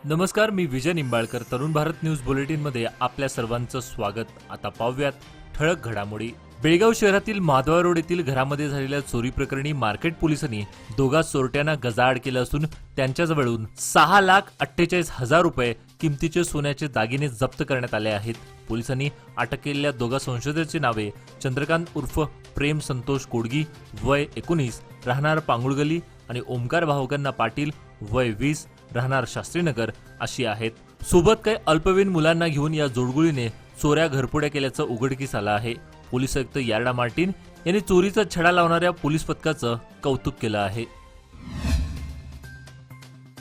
नमस्कार, मी विजय Nimbalkar. Tarun Bharat news bulletin मध्ये आपल्या सर्वांचं स्वागत. आता पाहूयात ठळक घडामोडी. बेळगाव शहरातील माधवा रोड येथील घरामध्ये झालेल्या चोरी प्रकरणी मार्केट पोलिसांनी दोघा चोरट्यांना गजाआड केलं असून त्यांच्याजवळून 6,48,000 रुपये किमतीचे सोन्याचे दागिने जप्त करण्यात आले आहेत. पोलिसांनी अटक केलेल्या दोघा संशयितांची नावे चंद्रकांत उर्फ प्रेम संतोष कोडगी, वय 19, राहणार पांगुळगली, आणि ओमकार भावगन्ना पाटील, वय 20, राहणार शास्त्रीनगर अशी आहेत. सोबत काही अल्पवयीन मुलांना घेऊन या जोडगुळीने चोऱ्या घरपुड्या केल्याचं उघडकीस आलं आहे. पोलीस आयुक्त यार्डा मार्टिन यांनी चोरीचा छडा लावणाऱ्या पोलीस पथकाचं कौतुक केलं आहे.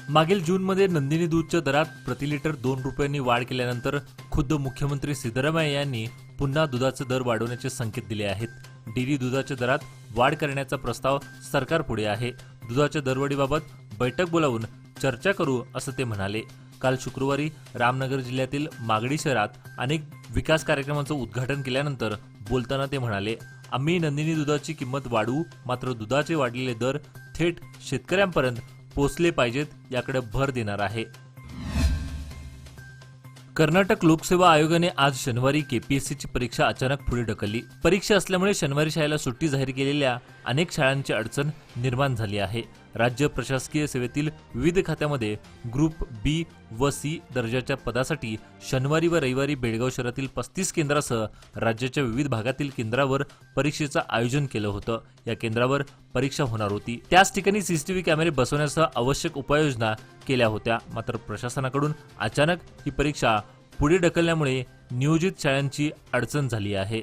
मागील जूनमध्ये नंदिनी दूधच्या दरात प्रति लिटर 2 रुपयांनी वाढ केल्यानंतर खुद्द मुख्यमंत्री सिद्धरामय्या यांनी पुन्हा दुधाचे दर वाढवण्याचे संकेत दिले आहेत. डेअरी दुधाच्या दरात वाढ करण्याचा प्रस्ताव सरकारपुढे आहे. दुधाच्या दरवाढीबाबत बैठक बोलावून चर्चा करू असं ते म्हणाले. काल शुक्रवारी रामनगर जिल्ह्यातील मागडी शहरात अनेक विकास कार्यक्रमांचं उद्घाटन केल्यानंतर बोलताना ते म्हणाले, आम्ही नंदिनी दुधाची किंमत वाढवू, मात्र दुधाचे वाढलेले दर थेट शेतकऱ्यांपर्यंत पोहोचले पाहिजेत याकडे भर देणार आहे. कर्नाटक लोकसेवा आयोगाने आज शनिवारी केपीएससीची परीक्षा अचानक पुढे ढकलली. परीक्षा असल्यामुळे शनिवारी शाळेला सुट्टी जाहीर केलेल्या अनेक शाळांची अडचण निर्माण झाली आहे. राज्य प्रशासकीय सेवेतील विविध खात्यामध्ये ग्रुप बी व सी दर्जाच्या पदासाठी शनिवारी व रविवारी बेळगाव शहरातील 35 केंद्रासह राज्याच्या विविध भागातील केंद्रावर परीक्षेचं आयोजन केलं होतं. या केंद्रावर परीक्षा होणार होती. त्याच ठिकाणी सीसीटीव्ही कॅमेरे बसवण्यासह आवश्यक उपाययोजना केल्या होत्या. मात्र प्रशासनाकडून अचानक ही परीक्षा पुढे ढकलल्यामुळे नियोजित शाळांची अडचण झाली आहे.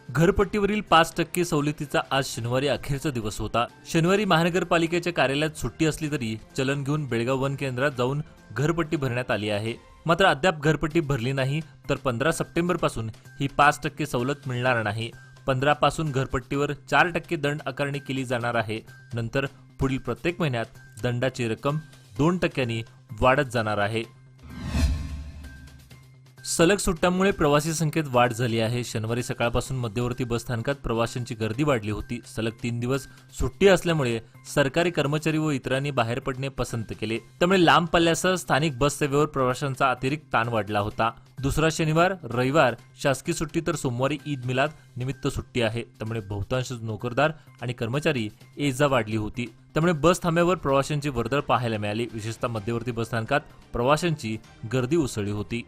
घरपट्टीवरील 5% सवलतीचा आज शनिवारी अखेरचा दिवस होता. शनिवारी महानगरपालिकेच्या कार्यालयात सुट्टी असली तरी चलन घेऊन बेळगाव वन केंद्रात जाऊन घरपट्टी भरण्यात आली आहे. मात्र अद्याप घरपट्टी भरली नाही तर 15 सप्टेंबर पासून ही 5% सवलत मिळणार नाही. 15 पासून घरपट्टीवर 4% दंड आकारणी केली जाणार आहे. नंतर पुढील प्रत्येक महिन्यात दंडाची रक्कम 2% वाढत जाणार आहे. सलग सुट्ट्यांमुळे प्रवासी संख्येत वाढ झाली आहे. शनिवारी सकाळपासून मध्यवर्ती बस स्थानकात प्रवाशांची गर्दी वाढली होती. सलग 3 दिवस सुट्टी असल्यामुळे सरकारी कर्मचारी व इतरांनी बाहेर पडणे पसंत केले. त्यामुळे लांब पल्ल्यासह स्थानिक बस सेवेवर प्रवाशांचा अतिरिक्त ताण वाढला होता. दुसरा शनिवार रविवार शासकीय सुट्टी तर सोमवारी ईद मिलाद निमित्त सुट्टी आहे. त्यामुळे बहुतांश नोकरदार आणि कर्मचारी ये-जा वाढली होती. त्यामुळे बस थांब्यावर प्रवाशांची वर्दळ पाहायला मिळाली. विशेषतः मध्यवर्ती बस स्थानकात प्रवाशांची गर्दी उसळली होती.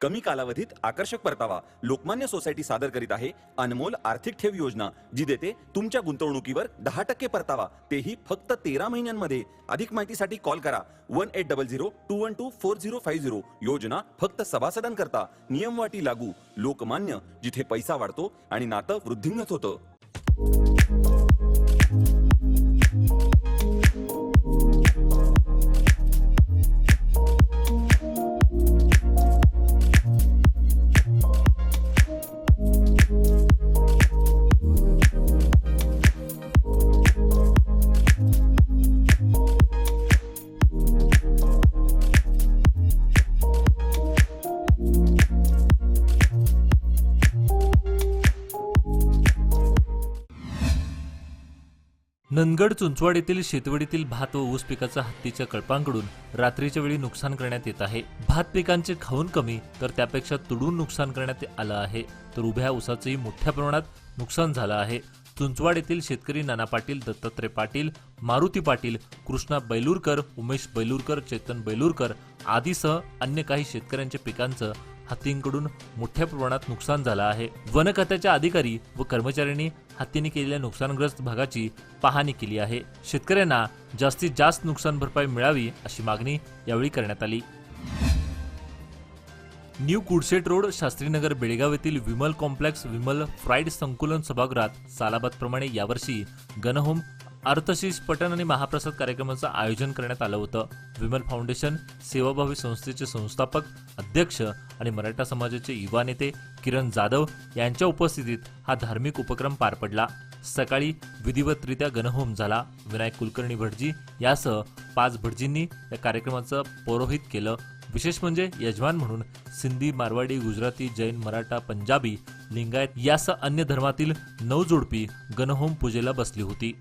कमी कालावधीत आकर्षक परतावा लोकमान्य सोसायटी सादर करीत आहे अनमोल आर्थिक ठेव योजना, जी देते तुमच्या गुंतवणुकीवर 10% परतावा, तेही फक्त 13 महिन्यांमध्ये. अधिक माहितीसाठी कॉल करा 1800-212-4050. योजना फक्त सभासदांकरता. नियमवाटी लागू. लोकमान्य, जिथे पैसा वाढतो आणि नातं वृद्धिंगत होतं. नंदगड चुंचवाड येथील शेतवडीतील भात व ऊस पिकाचं हत्तीच्या कळपांकडून रात्रीच्या वेळी नुकसान करण्यात येत आहे. भात पिकांचे खाऊन कमी तर त्यापेक्षा तुडून नुकसान करण्यात आलं आहे. तर उभ्या ऊसाचंही मोठ्या प्रमाणात नुकसान झालं आहे. चुंचवाड येथील शेतकरी नाना पाटील, दत्तात्रय पाटील, मारुती पाटील, कृष्णा बैलूरकर, उमेश बैलूरकर, चेतन बैलूरकर आदीसह अन्य काही शेतकऱ्यांच्या पिकांचं हत्तींकडून मोठ्या प्रमाणात नुकसान झालं आहे. वन खात्याच्या अधिकारी व कर्मचाऱ्यांनी हत्तीने केलेल्या नुकसानग्रस्त भागाची पाहणी केली आहे. शेतकऱ्यांना जास्तीत जास्त नुकसान भरपाई मिळावी अशी मागणी यावेळी करण्यात आली. न्यू कुडशेट रोड, शास्त्रीनगर, बेळगाव येथील विमल कॉम्प्लेक्स विमल फ्राईड संकुलन सभागृहात सालाबादप्रमाणे यावर्षी गणहोम, अर्थशीष पठण आणि महाप्रसाद कार्यक्रमाचं आयोजन करण्यात आलं होतं. विमल फाउंडेशन सेवाभावी संस्थेचे संस्थापक, अध्यक्ष आणि मराठा समाजाचे युवा नेते किरण जाधव यांच्या उपस्थितीत हा धार्मिक उपक्रम पार पडला. सकाळी विधिवतरित्या गणहोम झाला. विनायक कुलकर्णी भटजी यासह 5 भटजींनी या कार्यक्रमाचं पौरोहित केलं. विशेष म्हणजे यजमान म्हणून सिंधी, मारवाडी, गुजराती, जैन, मराठा, पंजाबी, लिंगायत यासह अन्य धर्मातील 9 जोडपी गणहोम पूजेला बसली होती.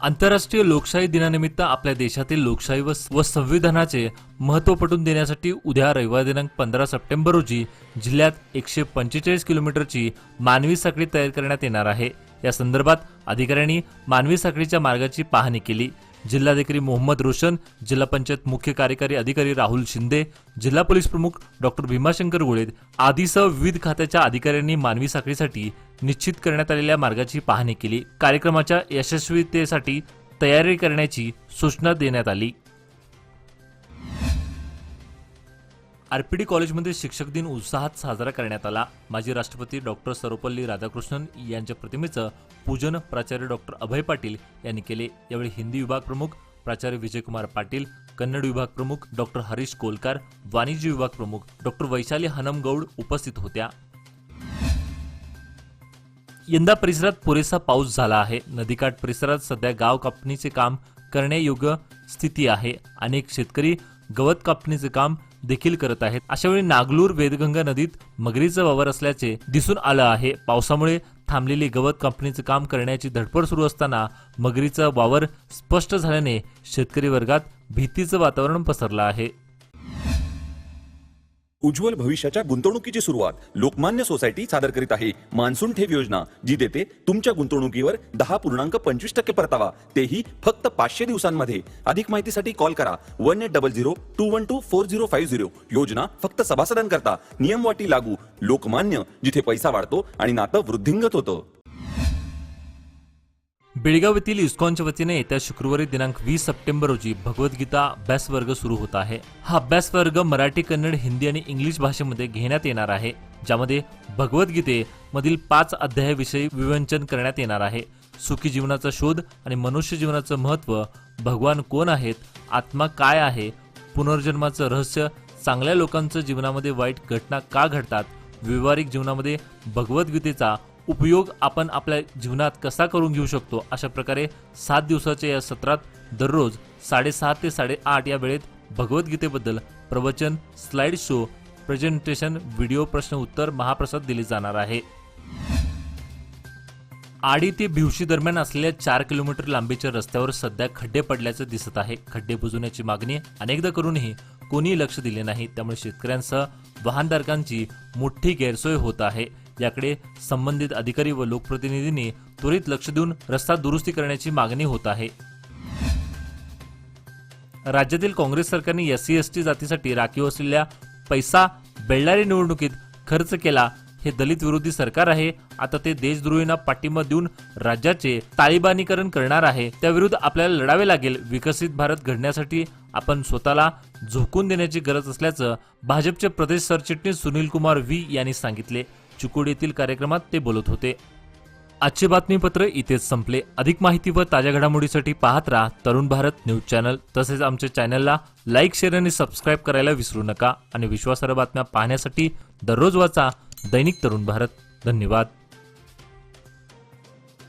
आंतरराष्ट्रीय लोकशाही दिनानिमित्त आपल्या देशातील लोकशाही व संविधानाचे महत्त्व पटवून देण्यासाठी उद्या रविवार दिनांक 15 सप्टेंबर रोजी जिल्ह्यात 145 किलोमीटरची मानवी साखळी तयार करण्यात येणार आहे। या संदर्भात अधिकाऱ्यांनी मानवी साखळीच्या मार्गाची पाहणी केली। जिल्हाधिकारी मोहम्मद रोशन, जिल्हा पंचायत मुख्य कार्यकारी अधिकारी राहुल शिंदे, जिल्हा पोलीस प्रमुख डॉक्टर भीमाशंकर गुळेद आदीसह विविध खात्याच्या अधिकाऱ्यांनी मानवी साखळीसाठी निश्चित करण्यात आलेल्या मार्गाची पाहणी केली। कार्यक्रमाच्या यशस्वीतेसाठी तयारी करण्याची सूचना देण्यात आली। आरपीडी कॉलेजमध्ये शिक्षक दिन उत्साहात साजरा करण्यात आला। माजी राष्ट्रपती डॉक्टर सर्वपल्ली राधाकृष्णन यांच्या प्रतिमेचं पूजन प्राचार्य डॉक्टर अभय पाटील यांनी केले। यावेळी हिंदी विभाग प्रमुख प्राचार्य विजयकुमार पाटील, कन्नड विभाग प्रमुख डॉक्टर हरीश कोलकार, वाणिज्य विभाग प्रमुख डॉक्टर वैशाली हनमगौड उपस्थित होत्या। यंदा परिसरात पुरेसा पाऊस झाला आहे। नदीकाठ परिसरात सध्या गाव कापणीचे काम करण्यायोग्य स्थिती आहे। अनेक शेतकरी गवत कापणीचे काम देखील करत आहेत। अशावेळी नागलूर वेदगंगा नदीत मगरीचा वावर असल्याचे दिसून आलं आहे। पावसामुळे थांबलेली गवत कापणीचे काम करण्याची धडपड सुरू असताना मगरीचा वावर स्पष्ट झाल्याने शेतकरी वर्गात भीतीचं वातावरण पसरलं आहे। उज्ज्वल भविष्याच्या गुंतवणुकीची सुरुवात लोकमान्य सोसायटी सादर करीत आहे मान्सून ठेव योजना, जी देते तुमच्या गुंतवणुकीवर 10.25% परतावा, तेही फक्त 500 दिवसांमध्ये। अधिक माहितीसाठी कॉल करा 1800-212-4050। योजना फक्त सभासदांकरता, नियमवाटी लागू। लोकमान्य, जिथे पैसा वाढतो आणि नातं वृद्धिंगत होतं। बेळगाव येथील इस्कॉनच्या वतीने येत्या शुक्रवारी दिनांक 20 सप्टेंबर रोजी भगवद्गीता अभ्यास वर्ग सुरू होत आहे। हा अभ्यास वर्ग मराठी, कन्नड, हिंदी आणि इंग्लिश भाषेमध्ये घेण्यात येणार आहे, ज्यामध्ये भगवद्गीतेमधील 5 अध्यायाविषयी विवेचन करण्यात येणार आहे। सुखी जीवनाचा शोध आणि मनुष्य जीवनाचं महत्त्व, भगवान कोण आहेत, आत्मा काय आहे, पुनर्जन्माचं रहस्य, चांगल्या लोकांचं जीवनामध्ये वाईट घटना का घडतात, व्यावहारिक जीवनामध्ये भगवद्गीतेचा उपयोग आपण आपल्या जीवनात कसा करून घेऊ शकतो, अशा प्रकारे 7 दिवसाच्या या सत्रात दररोज 7:30 ते 8:30 या वेळेत भगवद्गीतेबद्दल प्रवचन, स्लाइड शो, प्रेझेंटेशन, व्हिडिओ, प्रश्न उत्तर, महाप्रसाद दिले जाणार आहे। आडी ते भिवशी दरम्यान असलेल्या 4 किलोमीटर लांबीच्या रस्त्यावर सध्या खड्डे पडल्याचं दिसत आहे। खड्डे बुजवण्याची मागणी अनेकदा करूनही कोणी लक्ष दिले नाही, त्यामुळे शेतकऱ्यांसह वाहनधारकांची मोठी गैरसोय होत आहे। याकडे संबंधित अधिकारी व लोकप्रतिनिधींनी त्वरित लक्ष देऊन रस्ता दुरुस्ती करण्याची मागणी होत आहे। राज्यातील काँग्रेस सरकारने SC/ST जातीसाठी राखीव असलेल्या पैसा बेळ्ळारी निवडणुकीत खर्च केला। हे दलित विरोधी सरकार आहे। आता ते देशद्रोहींना पाठिंबा देऊन राज्याचे तालिबानीकरण करणार आहे। त्याविरुद्ध आपल्याला लढावे लागेल। विकसित भारत घडण्यासाठी आपण स्वतःला झोकून देण्याची गरज असल्याचं भाजपचे प्रदेश सरचिटणीस सुनील कुमार व्ही यांनी सांगितले। चिकोडी येथील कार्यक्रमात ते बोलत होते। आजचे बातमीपत्र इथेच संपले। अधिक माहिती व ताज्या घडामोडीसाठी पाहत राहा तरुण भारत न्यूज चॅनल। तसेच आमच्या चॅनलला लाईक, शेअर आणि सबस्क्राईब करायला विसरू नका। आणि विश्वासार्ह बातम्या पाहण्यासाठी दररोज वाचा दैनिक तरुण भारत। धन्यवाद।